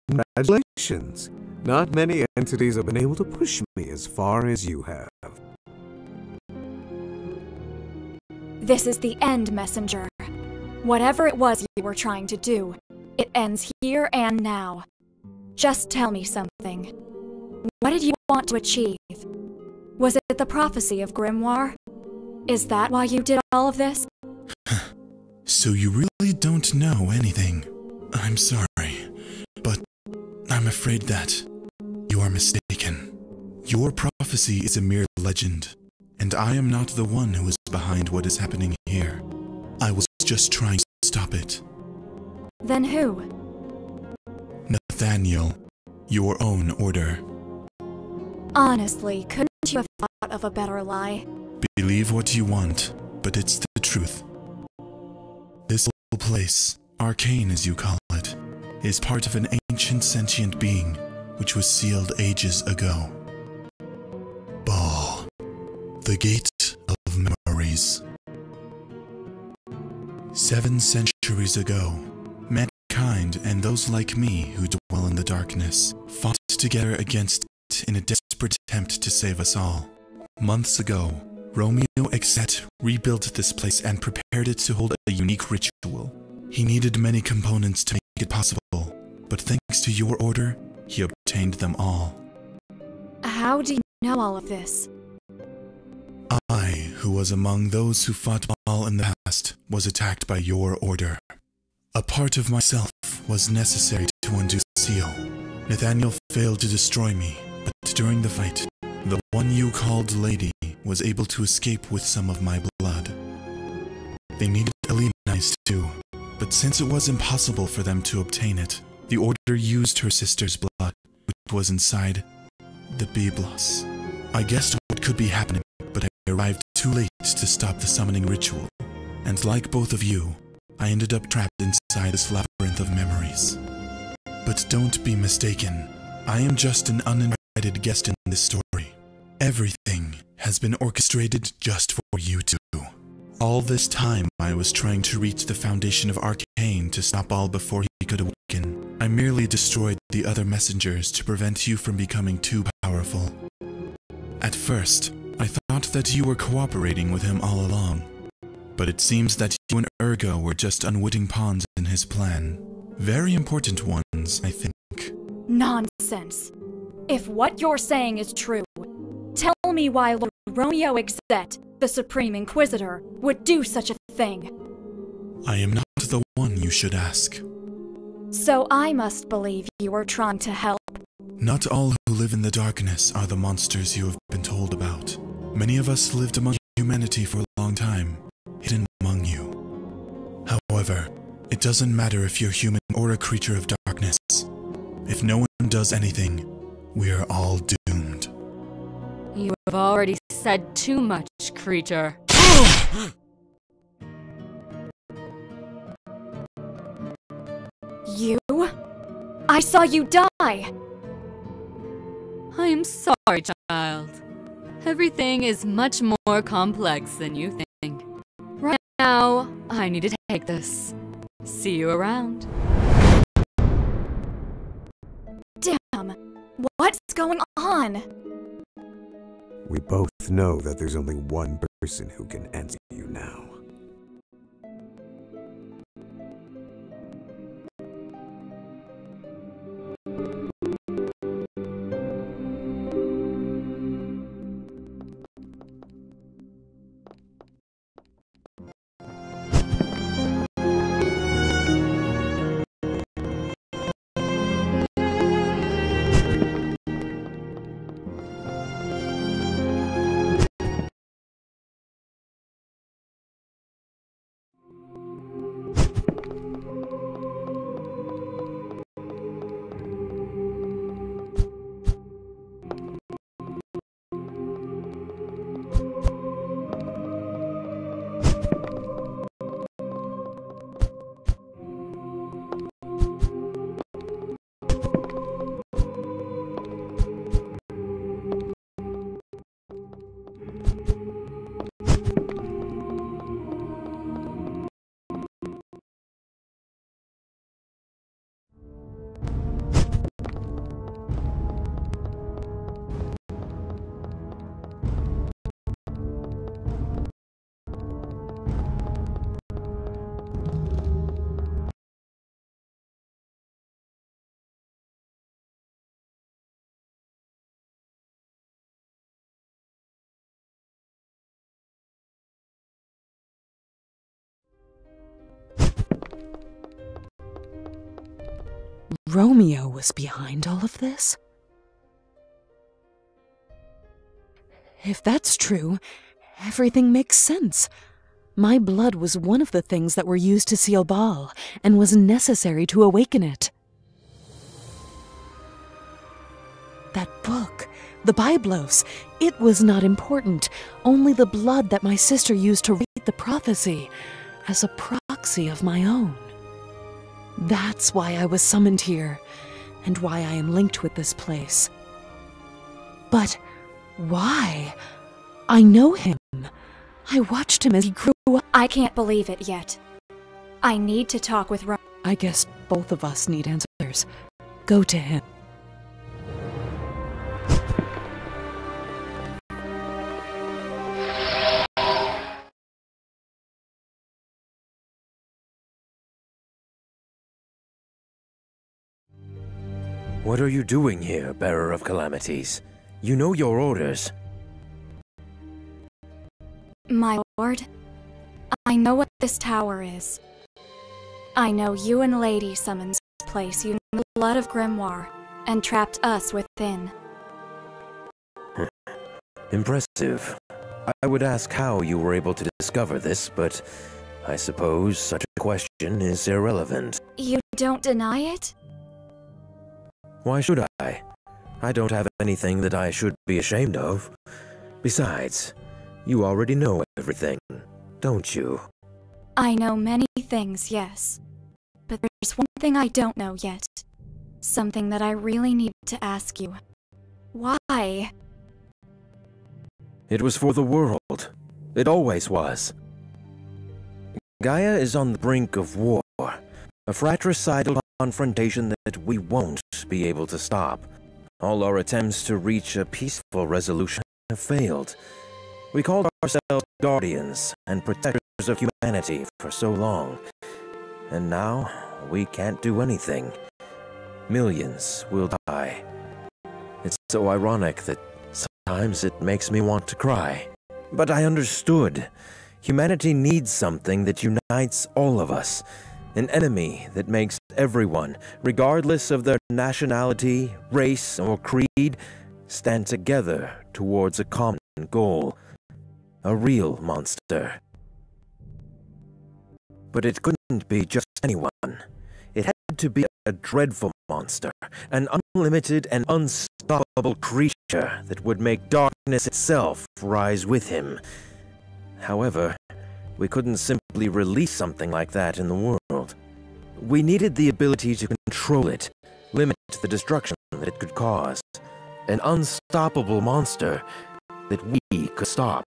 Congratulations. Not many entities have been able to push me as far as you have. This is the end, Messenger. Whatever it was you were trying to do, it ends here and now. Just tell me something. What did you want to achieve? Was it the prophecy of Grimoire? Is that why you did all of this? So you really don't know anything. I'm sorry, but I'm afraid that you are mistaken. Your prophecy is a mere legend, and I am not the one who is behind what is happening here. I was just trying to stop it. Then who? Nathaniel, your own order. Honestly, couldn't you have thought of a better lie? Believe what you want, but it's the truth. This little place, arcane as you call it, is part of an ancient sentient being which was sealed ages ago. Ball, the gate of memories. 7 centuries ago, mankind and those like me who dwell in the darkness fought together against it in a desperate attempt to save us all. Months ago, Romeo Exet rebuilt this place and prepared it to hold a unique ritual. He needed many components to make it possible, but thanks to your order, he obtained them all. How do you know all of this? I, who was among those who fought Baal in the past, was attacked by your order. A part of myself was necessary to undo the seal. Nathaniel failed to destroy me, but during the fight, the one you called Lady was able to escape with some of my blood. They needed Eleni's too, but since it was impossible for them to obtain it, the order used her sister's blood, which was inside the Biblos. I guessed what could be happening, but I arrived too late to stop the summoning ritual, and like both of you, I ended up trapped inside this labyrinth of memories. But don't be mistaken, I am just an uninvited guest in this story. Everything has been orchestrated just for you two. All this time I was trying to reach the foundation of Arcane to stop Baal before he could awaken. I merely destroyed the other messengers to prevent you from becoming too powerful. At first, I thought that you were cooperating with him all along, but it seems that you and Ergo were just unwitting pawns in his plan. Very important ones, I think. Nonsense. If what you're saying is true, tell me why Lord Romeo Exet, the Supreme Inquisitor, would do such a thing. I am not the one you should ask. So I must believe you were trying to help. Not all who live in the darkness are the monsters you have been told about. Many of us lived among humanity for a long time, hidden among you. However, it doesn't matter if you're human or a creature of darkness. If no one does anything, we are all doomed. You have already said too much, creature. You? I saw you die! I am sorry, child. Everything is much more complex than you think. Right now, I need to take this. See you around. Damn! What's going on? We both know that there's only one person who can answer you now. Romeo was behind all of this? If that's true, everything makes sense. My blood was one of the things that were used to seal Baal, and was necessary to awaken it. That book, the Biblos, it was not important, only the blood that my sister used to read the prophecy, as a proxy of my own. That's why I was summoned here, and why I am linked with this place. But why? I know him. I watched him as he grew up. I can't believe it yet. I need to talk with I guess both of us need answers. Go to him. What are you doing here, Bearer of Calamities? You know your orders. My lord, I know what this tower is. I know you and Lady summoned this place using the blood of Grimoire, and trapped us within. Impressive. I would ask how you were able to discover this, but I suppose such a question is irrelevant. You don't deny it? Why should I? I don't have anything that I should be ashamed of. Besides, you already know everything, don't you? I know many things, yes. But there's one thing I don't know yet. Something that I really need to ask you. Why? It was for the world. It always was. Gaia is on the brink of war, a fratricidal confrontation that we won't be able to stop. All our attempts to reach a peaceful resolution have failed. We called ourselves guardians and protectors of humanity for so long, and now we can't do anything. Millions will die. It's so ironic that sometimes it makes me want to cry. But I understood. Humanity needs something that unites all of us. An enemy that makes everyone, regardless of their nationality, race, or creed, stand together towards a common goal. A real monster. But it couldn't be just anyone. It had to be a dreadful monster, an unlimited and unstoppable creature that would make darkness itself rise with him. However, we couldn't simply release something like that in the world. We needed the ability to control it, limit the destruction that it could cause. An unstoppable monster that we could stop.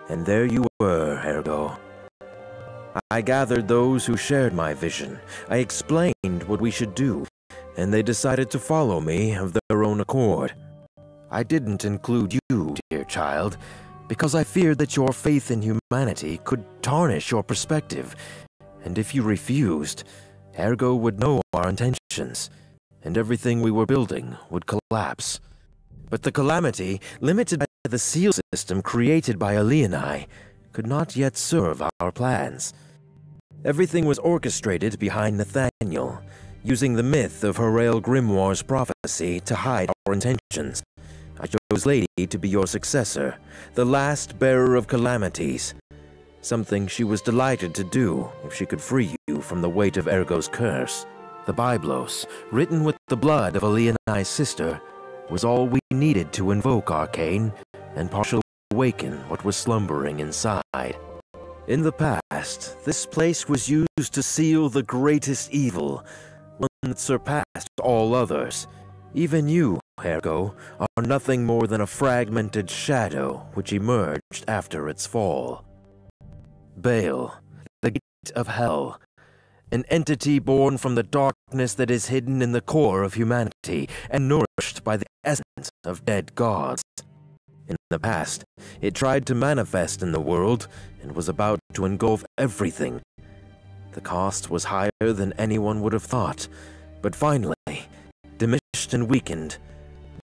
And there you were, Ergo. I gathered those who shared my vision. I explained what we should do, and they decided to follow me of their own accord. I didn't include you, dear child, because I feared that your faith in humanity could tarnish your perspective, and if you refused, Ergo would know our intentions, and everything we were building would collapse. But the calamity, limited by the seal system created by Alienai, could not yet serve our plans. Everything was orchestrated behind Nathaniel, using the myth of Harael Grimoire's prophecy to hide our intentions. I chose Lady to be your successor, the last bearer of calamities, something she was delighted to do if she could free you from the weight of Ergo's curse. The Biblos, written with the blood of Alienai's sister, was all we needed to invoke Arcane and partially awaken what was slumbering inside. In the past, this place was used to seal the greatest evil, one that surpassed all others. Even you, Ergo, are nothing more than a fragmented shadow which emerged after its fall. Baal, the gate of hell, an entity born from the darkness that is hidden in the core of humanity and nourished by the essence of dead gods. In the past, it tried to manifest in the world and was about to engulf everything. The cost was higher than anyone would have thought, but finally, diminished and weakened,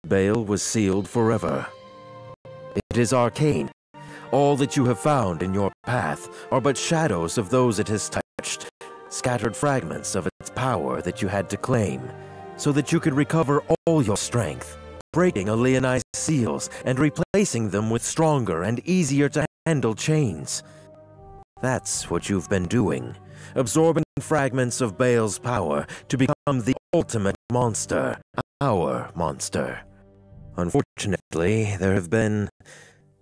Baal was sealed forever. It is arcane. All that you have found in your path are but shadows of those it has touched, scattered fragments of its power that you had to claim, so that you could recover all your strength, breaking Leoni's seals and replacing them with stronger and easier to handle chains. That's what you've been doing, absorbing fragments of Baal's power to become the ultimate monster, our monster. Unfortunately, there have been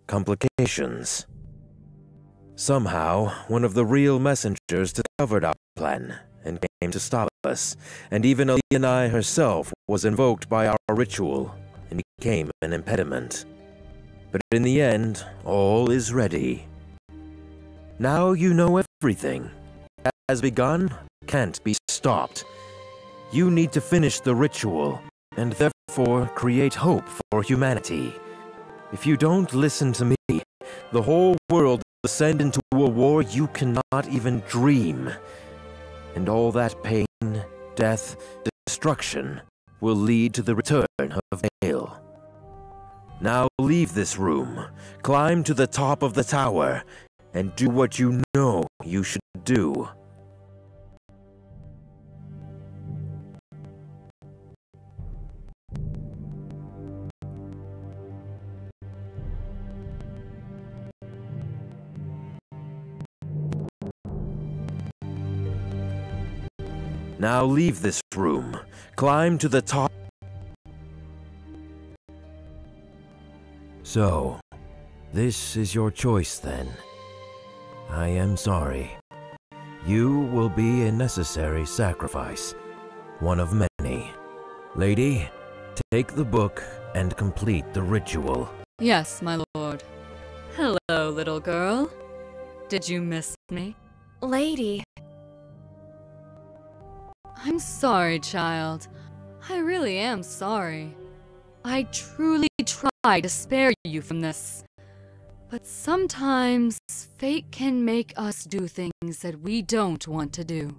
complications. Somehow, one of the real messengers discovered our plan and came to stop us, and even Leoni herself was invoked by our ritual and became an impediment. But in the end, all is ready. Now you know everything. What has begun can't be stopped. You need to finish the ritual, and therefore create hope for humanity. If you don't listen to me, the whole world will descend into a war you cannot even dream. And all that pain, death, destruction will lead to the return of Baal. Now leave this room, climb to the top of the tower, and do what you know you should do. Now leave this room, climb to the top. So, this is your choice then. I am sorry. You will be a necessary sacrifice, one of many. Lady, take the book and complete the ritual. Yes, my lord. Hello, little girl. Did you miss me? Lady. I'm sorry, child. I really am sorry. I truly tried to spare you from this. But sometimes, fate can make us do things that we don't want to do.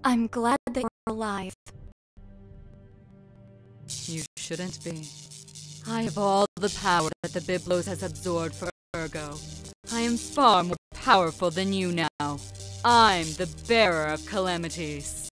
I'm glad that you're alive. You shouldn't be. I have all the power that the Byblos has absorbed for Ergo. I am far more powerful than you now. I'm the bearer of calamities.